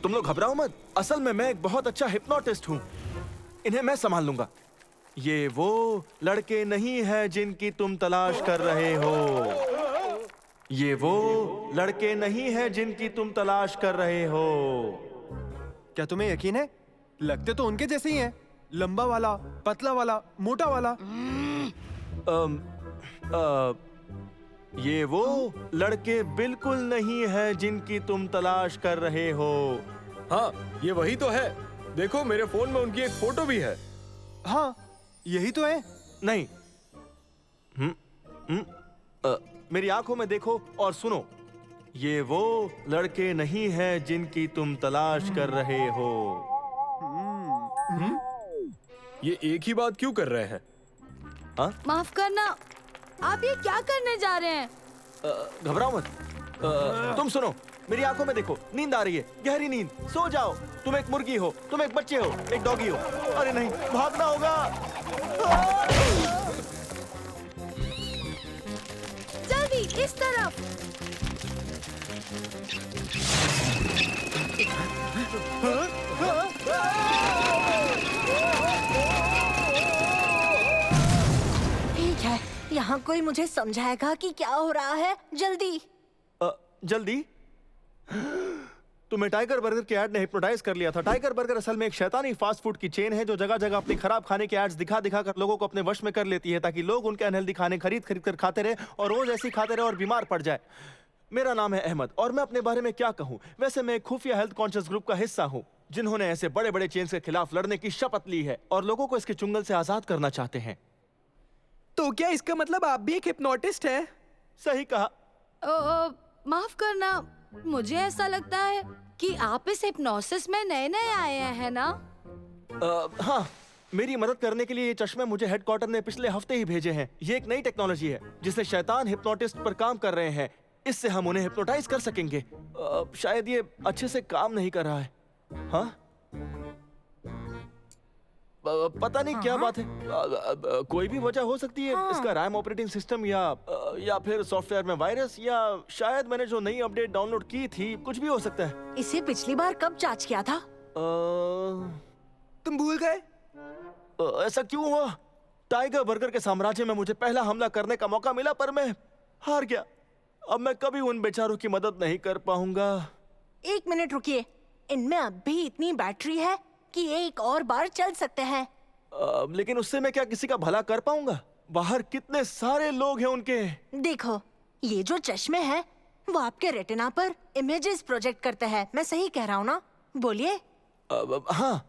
तुम लोग घबराओ मत। असल में मैं एक बहुत अच्छा हिप्नोटिस्ट हूँ। इन्हें मैं संभाल लूंगा। ये वो लड़के नहीं हैं जिनकी तुम तलाश कर रहे हो। ये वो लड़के नहीं हैं जिनकी तुम तलाश कर रहे हो। क्या तुम्हें यकीन है? लगते तो उनके जैसे ही हैं। लंबा वाला, पतला वाला, मोटा वाला। ये वो लड़के बिल्कुल नहीं हैं जिनकी तुम तलाश कर रहे हो। हाँ, ये वही तो है। देखो, मेरे फोन में उनकी एक फोटो भी है। हाँ, यही तो है। नहीं। मेरी आंखों में देखो और सुनो। ये वो लड़के नहीं हैं जिनकी तुम तलाश कर रहे हो। ये एक ही बात क्यों कर रहे हैं? माफ करना, आप ये क्या करने जा रहे हैं? घबराओ मत। तुम सुनो, मेरी आंखों में देखो। नींद आ रही है, गहरी नींद। सो जाओ। तुम एक मुर्गी हो, तुम एक बच्चे हो, एक डॉगी हो। अरे नहीं, भागना होगा। जल्दी इस तरफ। ठीक है, यहाँ कोई मुझे समझाएगा कि क्या हो रहा है। जल्दी। जल्दी? तुम्हें टाइगर बर्गर के ऐड ने हिप्नोटाइज कर लिया था। टाइगर बर्गर असल में एक शैतानी फास्ट फूड की चेन है जो जगह जगह अपने खराब खाने के एड्स दिखा दिखा कर लोगों को अपने वश में कर लेती है ताकि लोग उनके अनहेल्दी खाने खरीद खरीद कर खाते रहे और रोज ऐसे ही खाते रहे और बीमार पड़ जाए। मेरा नाम है अहमद और मैं अपने बारे में क्या कहूँ। वैसे मैं एक खुफिया हेल्थ कॉन्शियस ग्रुप का हिस्सा हूँ जिन्होंने ऐसे बड़े बड़े चेन्स के खिलाफ लड़ने की शपथ ली है और लोगों को इसके चुंगल से आजाद करना चाहते हैं। तो क्या इसका मतलब आप भी एक हिप्नोटिस्ट हैं? सही कहा। माफ करना, मुझे ऐसा लगता है कि आप इस हिप्नोसिस में नए नए आए हैं ना? हाँ, मेरी मदद करने के लिए ये चश्मे मुझे हेडक्वार्टर ने पिछले हफ्ते ही भेजे हैं। ये एक नई टेक्नोलॉजी है जिसे शैतान हिप्नोटिस्ट पर काम कर रहे हैं। इससे हम उन्हें हिप्नोटाइज कर सकेंगे। शायद ये अच्छे से काम नहीं कर रहा है। हाँ? पता नहीं क्या बात है। कोई भी वजह हो सकती है। इसका रैम ऑपरेटिंग सिस्टम या फिर सॉफ्टवेयर में वायरस या शायद मैंने जो नई अपडेट डाउनलोड की थी। कुछ भी हो सकता है। इसे पिछली बार कब जांच किया था? तुम भूल गए? ऐसा क्यों हुआ? टाइगर बर्गर के साम्राज्य में मुझे पहला हमला करने का मौका मिला पर मैं हार गया। अब मैं कभी उन बेचारों की मदद नहीं कर पाऊंगा। 1 मिनट रुकिए। इनमें अब भी इतनी बैटरी है कि एक और बार चल सकते हैं। लेकिन उससे मैं क्या किसी का भला कर पाऊंगा? बाहर कितने सारे लोग हैं उनके। देखो, ये जो चश्मे हैं वो आपके रेटिना पर इमेजेस प्रोजेक्ट करते हैं। मैं सही कह रहा हूँ ना? बोलिए। हाँ,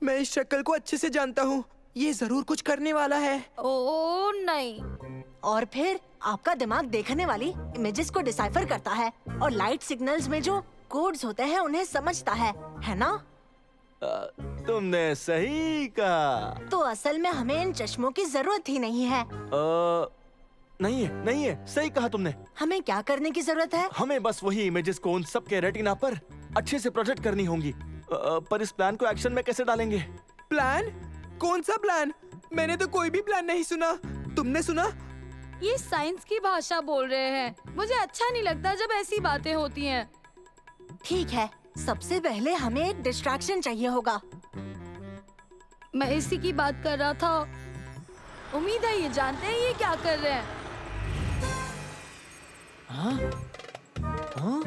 मैं इस शक्ल को अच्छे से जानता हूँ। ये जरूर कुछ करने वाला है। ओ नहीं। और फिर आपका दिमाग देखने वाली इमेजेस को डिसाइफर करता है और लाइट सिग्नल्स में जो कोड्स होते हैं उन्हें समझता है ना? तुमने सही कहा। तो असल में हमें इन चश्मों की जरूरत ही नहीं है। नहीं है, सही कहा तुमने। हमें क्या करने की जरूरत है? हमें बस वही इमेजेस को उन सब के रेटिना पर अच्छे से प्रोजेक्ट करनी होंगी। पर इस प्लान को एक्शन में कैसे डालेंगे? प्लान? कौन सा प्लान? मैंने तो कोई भी प्लान नहीं सुना। तुमने सुना? ये साइंस की भाषा बोल रहे हैं। मुझे अच्छा नहीं लगता जब ऐसी बातें होती हैं। ठीक है, सबसे पहले हमें एक डिस्ट्रैक्शन चाहिए होगा। मैं इसी की बात कर रहा था। उम्मीद है ये जानते हैं ये क्या कर रहे हैं। हाँ? हाँ?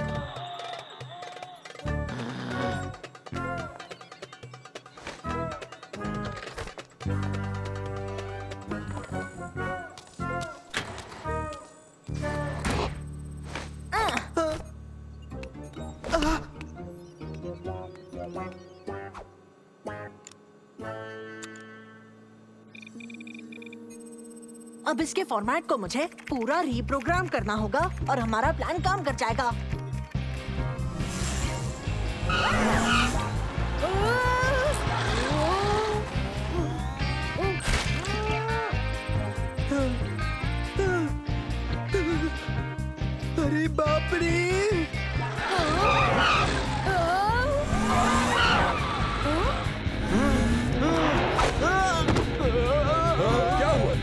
अब इसके फॉर्मेट को मुझे पूरा रीप्रोग्राम करना होगा और हमारा प्लान काम कर जाएगा। अरे बाप रे! क्या हुआ?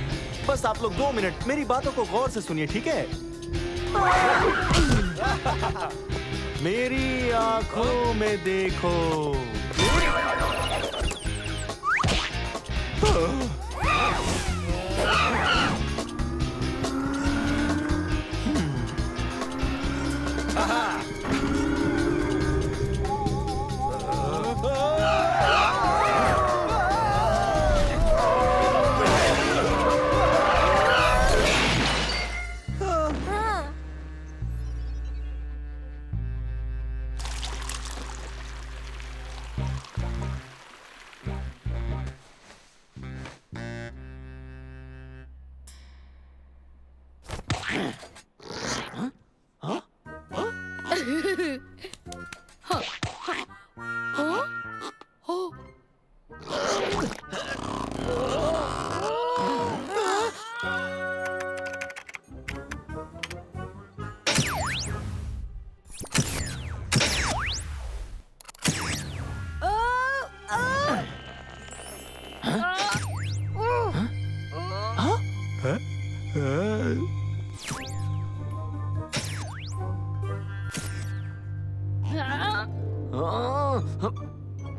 बस आप लोग 2 मिनट मेरी बातों को गौर से सुनिए, ठीक है? मेरी आंखों में देखो।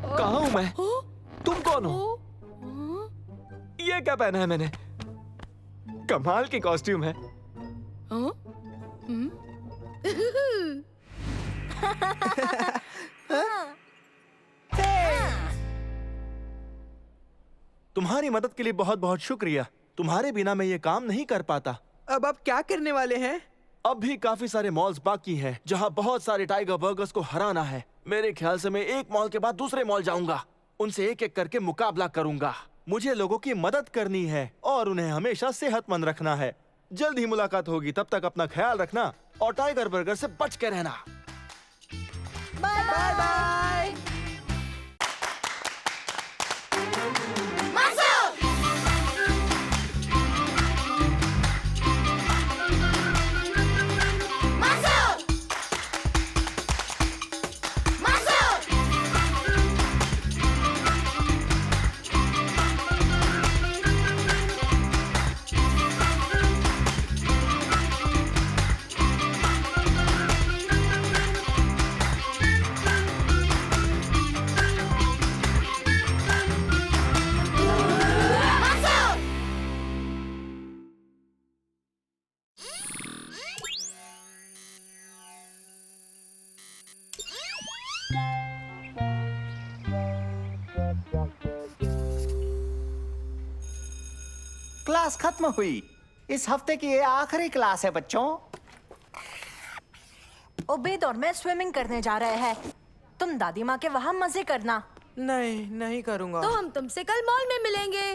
कहाँ हूँ मैं? तुम कौन हो? ये क्या पहना है मैंने? कमाल की कॉस्ट्यूम है। तुम्हारी मदद के लिए बहुत बहुत शुक्रिया। तुम्हारे बिना मैं ये काम नहीं कर पाता। अब आप क्या करने वाले हैं? अब भी काफी सारे मॉल्स बाकी हैं, जहां बहुत सारे टाइगर बर्गर्स को हराना है। मेरे ख्याल से मैं एक मॉल के बाद दूसरे मॉल जाऊंगा, उनसे एक एक करके मुकाबला करूंगा। मुझे लोगों की मदद करनी है और उन्हें हमेशा सेहतमंद रखना है। जल्द ही मुलाकात होगी, तब तक अपना ख्याल रखना और टाइगर बर्गर से बच के रहना। Bye bye. क्लास खत्म हुई। इस हफ्ते की ये आखिरी क्लास है बच्चों। उबैद और मैं स्विमिंग करने जा रहे हैं। तुम दादी माँ के वहाँ मजे करना। नहीं करूँगा। तो हम तुमसे कल मॉल में मिलेंगे।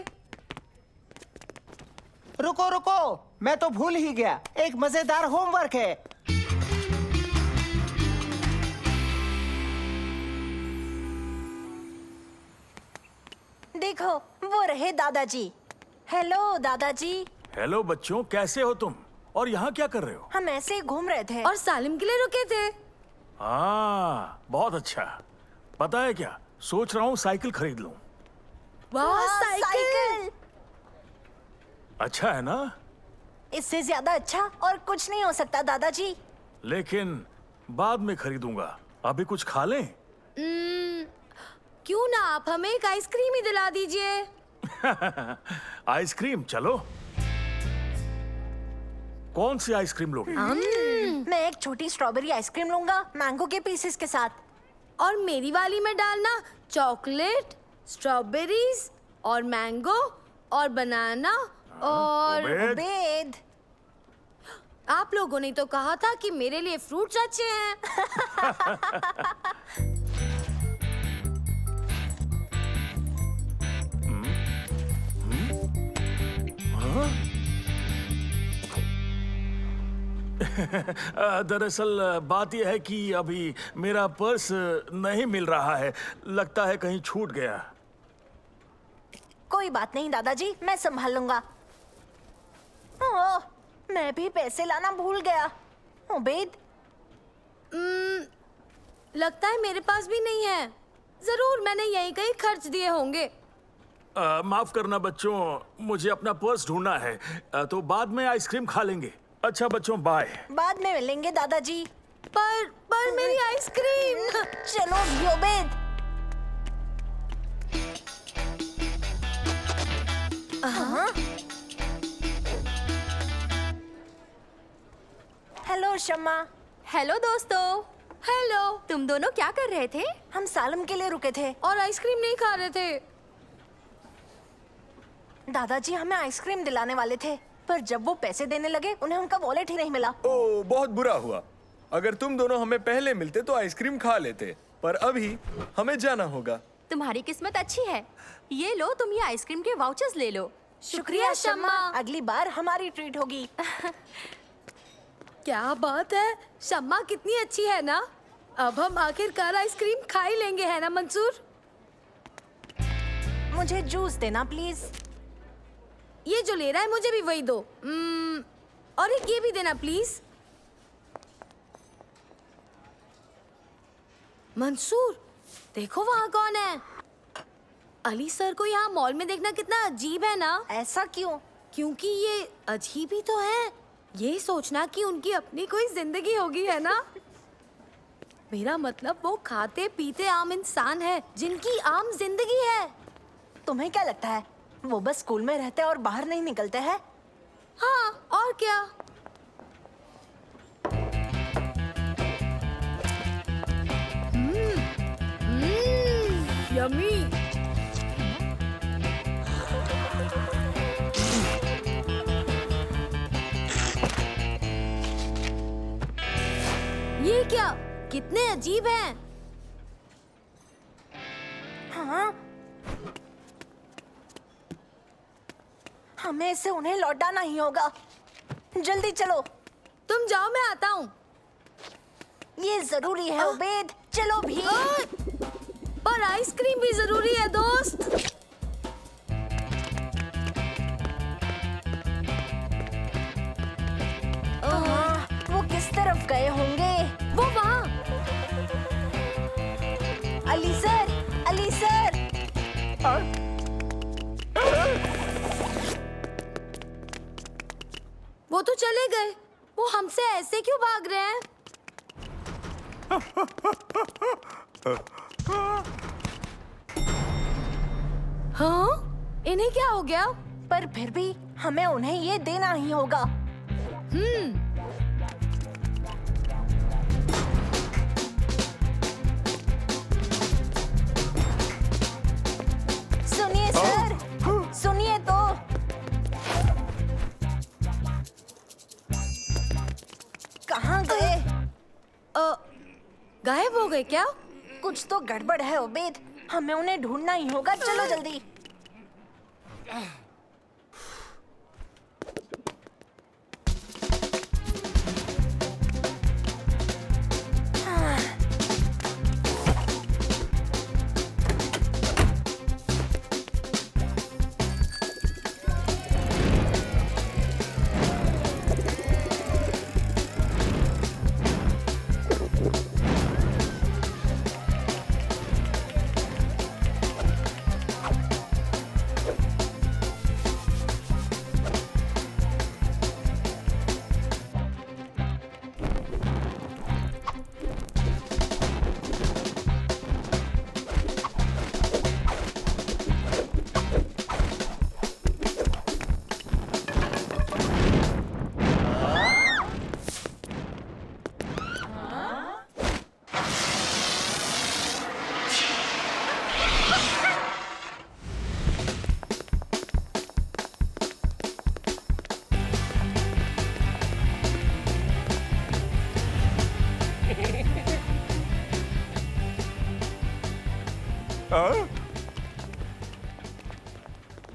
रुको रुको, मैं तो भूल ही गया, एक मजेदार होमवर्क है। देखो, वो रहे दादाजी। हेलो दादाजी। हेलो बच्चों, कैसे हो तुम? और यहाँ क्या कर रहे हो? हम ऐसे ही घूम रहे थे और सालिम के लिए रुके थे। हाँ, बहुत अच्छा। पता है क्या, सोच रहा हूँ साइकिल खरीद लूं। वाह, साइकिल! अच्छा है ना? इससे ज्यादा अच्छा और कुछ नहीं हो सकता दादाजी। लेकिन बाद में खरीदूंगा, अभी कुछ खा लें? क्यों ना आप हमें एक आइसक्रीम ही दिला दीजिए। आइसक्रीम, चलो। कौन सी आइसक्रीम लोगे? मैं एक छोटी स्ट्रॉबेरी आइसक्रीम लूंगा, मैंगो के पीसेस के साथ। और मेरी वाली में डालना चॉकलेट, स्ट्रॉबेरीज और मैंगो और बनाना और उबैद। आप लोगों ने तो कहा था कि मेरे लिए फ्रूट्स अच्छे हैं। दरअसल बात यह है कि अभी मेरा पर्स नहीं मिल रहा है। लगता है कहीं छूट गया। कोई बात नहीं दादाजी, मैं संभाल लूंगा। ओह, मैं भी पैसे लाना भूल गया। उबैद, लगता है मेरे पास भी नहीं है। जरूर मैंने यहीं कहीं खर्च दिए होंगे। माफ करना बच्चों, मुझे अपना पर्स ढूंढना है। तो बाद में आइसक्रीम खा लेंगे। अच्छा बच्चों, बाय। बाद में मिलेंगे दादाजी। पर मेरी आइसक्रीम। चलो भी उबैद। हेलो शम्मा। हेलो दोस्तों। हेलो। तुम दोनों क्या कर रहे थे? हम सालम के लिए रुके थे और आइसक्रीम नहीं खा रहे थे। दादाजी हमें आइसक्रीम दिलाने वाले थे, पर जब वो पैसे देने लगे उन्हें उनका वॉलेट ही नहीं मिला। ओह, बहुत बुरा हुआ। अगर तुम दोनों हमें पहले मिलते तो आइसक्रीम खा लेते, पर अभी हमें जाना होगा। तुम्हारी किस्मत अच्छी है। ये लो, तुम ये आइसक्रीम के वाउचर्स ले लो। शुक्रिया शम्मा। अगली बार हमारी ट्रीट होगी। क्या बात है, शम्मा कितनी अच्छी है ना। अब हम आखिरकार आइसक्रीम खा ही लेंगे, है ना मंसूर? मुझे जूस देना प्लीज। ये जो ले रहा है मुझे भी वही दो। और एक ये भी देना प्लीज। मंसूर, देखो वहाँ कौन है। अली सर को यहाँ मॉल में देखना कितना अजीब है ना। ऐसा क्यों? क्योंकि ये अजीब ही तो है। ये सोचना कि उनकी अपनी कोई जिंदगी होगी, है ना। मेरा मतलब वो खाते पीते आम इंसान है जिनकी आम जिंदगी है। तुम्हें क्या लगता है वो बस स्कूल में रहते हैं और बाहर नहीं निकलते हैं? हाँ, और क्या। यम्मी। ये क्या, कितने अजीब हैं। हाँ, हमें इसे उन्हें लौटाना ही होगा। जल्दी चलो। तुम जाओ, मैं आता हूँ। ये जरूरी है उबैद, चलो भी। पर आइसक्रीम भी जरूरी है दोस्त। वो किस तरफ गए होंगे? वो वहाँ। Ali sir, Ali sir. वो तो चले गए। वो हमसे ऐसे क्यों भाग रहे हैं? हाँ? इन्हें क्या हो गया? पर फिर भी हमें उन्हें ये देना ही होगा। सुनिए सर, सुनिए तो। कहाँ गए? गायब हो गए क्या? कुछ तो गड़बड़ है उबैद, हमें उन्हें ढूंढना ही होगा। चलो जल्दी।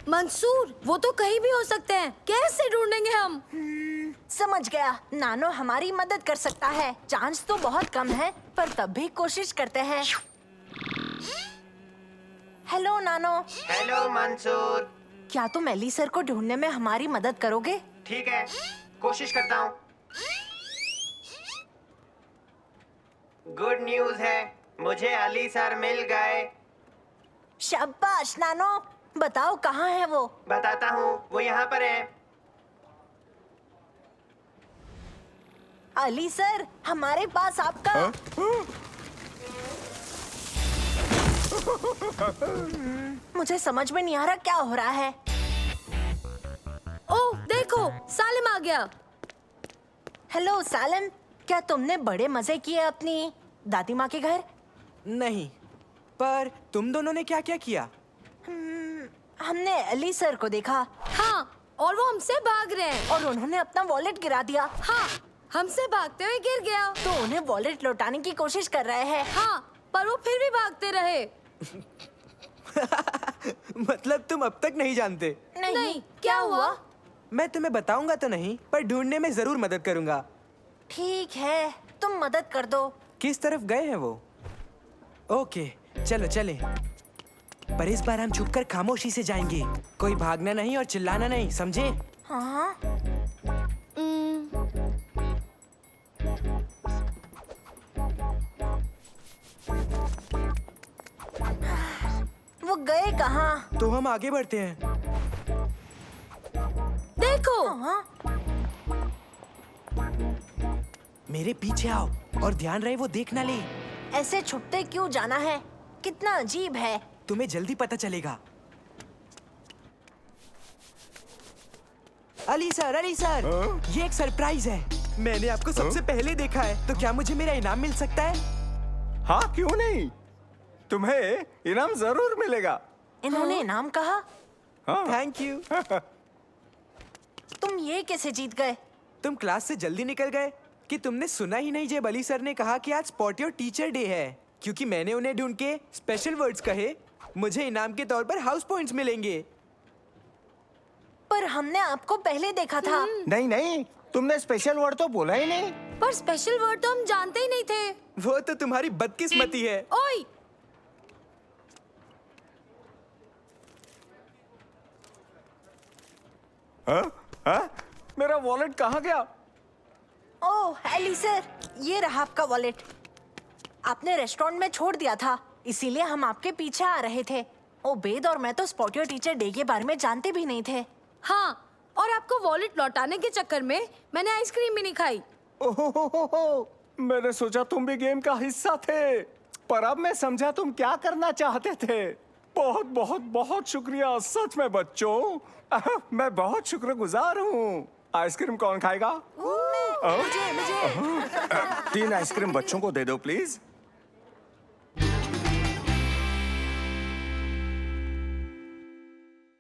मंसूर, वो तो कहीं भी हो सकते हैं। कैसे ढूंढेंगे हम? समझ गया। नानो हमारी मदद कर सकता है। चांस तो बहुत कम है, पर तब भी कोशिश करते हैं। हेलो नानो। हेलो मंसूर। क्या तुम एली सर को ढूंढने में हमारी मदद करोगे? ठीक है, कोशिश करता हूँ। गुड न्यूज़ है, मुझे अली सर मिल गए। शाबाश नानो। बताओ कहाँ है वो? बताता हूँ, वो यहाँ पर है। अली सर, हमारे पास आपका मुझे समझ में नहीं आ रहा क्या हो रहा है। ओह देखो, सालिम आ गया। हेलो सालिम, क्या तुमने बड़े मजे किए अपनी दादी माँ के घर? नहीं, पर तुम दोनों ने क्या क्या किया? हमने अली सर को देखा। हाँ, और वो हमसे भाग रहे हैं। और उन्होंने अपना वॉलेट गिरा दिया। हाँ, हमसे भागते हुए गिर गया। तो उन्हें वॉलेट लौटाने की कोशिश कर रहे हैं। हाँ, पर वो फिर भी भागते रहे। मतलब तुम अब तक नहीं जानते? नहीं, क्या हुआ? मैं तुम्हें बताऊंगा तो नहीं, पर ढूंढने में जरूर मदद करूंगा। ठीक है, तुम मदद कर दो। किस तरफ गए हैं वो? ओके, चलो चले। पर इस बार हम छुपकर खामोशी से जाएंगे। कोई भागना नहीं और चिल्लाना नहीं, समझे? हाँ। वो गए कहाँ? तो हम आगे बढ़ते हैं। देखो। हाँ? मेरे पीछे आओ और ध्यान रहे वो देख ना ले। ऐसे छुपते क्यों जाना है? कितना अजीब है। तुम्हें जल्दी पता चलेगा। अली सर, ये एक सरप्राइज है। मैंने आपको सबसे पहले देखा है, तो क्या मुझे मेरा इनाम मिल सकता है? हाँ, क्यों नहीं? तुम्हें इनाम जरूर मिलेगा। इन्होंने इनाम कहा? Thank you. तुम ये कैसे जीत गए? तुम क्लास से जल्दी निकल गए कि तुमने सुना ही नहीं जब अली सर ने कहा कि आज स्पॉट योर टीचर डे है। क्योंकि मैंने उन्हें ढूंढ के स्पेशल वर्ड्स कहे, मुझे इनाम के तौर पर हाउस पॉइंट्स मिलेंगे। पर हमने आपको पहले देखा था। नहीं, तुमने स्पेशल वर्ड तो बोला ही नहीं। पर स्पेशल वर्ड तो हम जानते ही नहीं थे। वो तो तुम्हारी बदकिस्मती है। ओए! हाँ? मेरा वॉलेट कहाँ गया? ओह एली सर, ये रहा आपका वॉलेट। आपने रेस्टोरेंट में छोड़ दिया था, इसीलिए हम आपके पीछे आ रहे थे। ओबेद और मैं तो स्पॉट योर टीचर डे के बारे में जानते भी नहीं थे। हाँ, और आपको वॉलेट लौटाने के चक्कर में मैंने आइसक्रीम भी नहीं खाई। ओहो, मैंने सोचा तुम भी गेम का हिस्सा थे, पर अब मैं समझा तुम क्या करना चाहते थे। बहुत बहुत बहुत शुक्रिया, सच में बच्चों। मैं बहुत शुक्रगुजार हूँ। आइसक्रीम कौन खाएगा? मुझे 3 आइसक्रीम बच्चों को दे दो प्लीज।